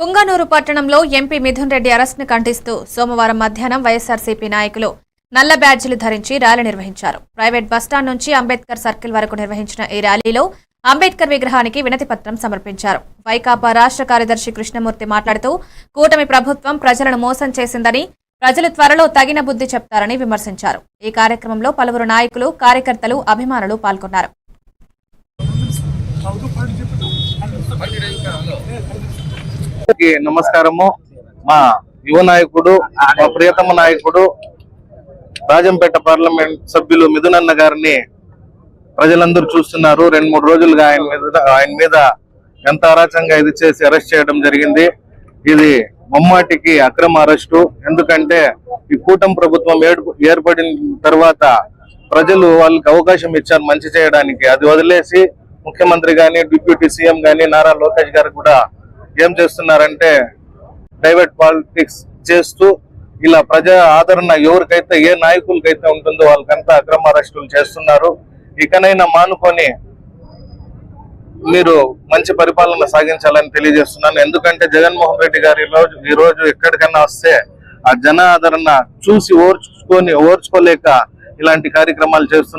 పుంగనూరు పట్టణంలో ఎంపీ మిథున్ రెడ్డి అరెస్ట్ను ఖండిస్తూ సోమవారం మధ్యాహ్నం వైఎస్ఆర్సీపీ నాయకులు నల్ల బ్యాడ్జీలు ధరించి ర్యాలీ నిర్వహించారు. ప్రైవేట్ బస్టాండ్ నుంచి అంబేద్కర్ సర్కిల్ వరకు నిర్వహించిన ఈ ర్యాలీలో అంబేద్కర్ విగ్రహానికి వినతిపత్రం సమర్పించారు. వైకాపా రాష్ట్ర కార్యదర్శి కృష్ణమూర్తి మాట్లాడుతూ కూటమి ప్రభుత్వం ప్రజలను మోసం చేసిందని, ప్రజలు త్వరలో తగిన బుద్ధి చెప్తారని విమర్శించారు. ఈ కార్యక్రమంలో పలువురు నాయకులు, కార్యకర్తలు, అభిమానులు పాల్గొన్నారు. నమస్కారము. మా యువ నాయకుడు, మా ప్రియతమ నాయకుడు, రాజంపేట పార్లమెంట్ సభ్యులు మిథున్ అన్న గారిని ప్రజలందరూ చూస్తున్నారు. 2-3 రోజులుగా ఆయన మీద ఎంత అరాచకంగా ఇది చేసి అరెస్ట్ చేయడం జరిగింది. ఇది ముమ్మాటికి అక్రమ అరెస్టు. ఎందుకంటే ఈ కూటమి ప్రభుత్వం ఏర్పడిన తర్వాత ప్రజలు వాళ్ళకి అవకాశం ఇచ్చారు మంచి చేయడానికి. అది వదిలేసి ముఖ్యమంత్రి గాని, డిప్యూటీ సీఎం గాని, నారా లోకేష్ గారు కూడా ఏం చేస్తున్నారంటే ప్రైవేట్ పాలిటిక్స్ చేస్తూ ఇలా ప్రజా ఆదరణ ఎవరికైతే, ఏ నాయకులకైతే ఉంటుందో వాళ్ళకంతా అక్రమ అరెస్టులు చేస్తున్నారు. ఇకనైనా మానుకొని మీరు మంచి పరిపాలన సాగించాలని తెలియజేస్తున్నాను. ఎందుకంటే జగన్మోహన్ రెడ్డి గారు ఈ రోజు ఎక్కడికన్నా వస్తే ఆ జన ఆదరణ చూసి ఓర్చుకోలేక ఇలాంటి కార్యక్రమాలు చేస్తున్నారు.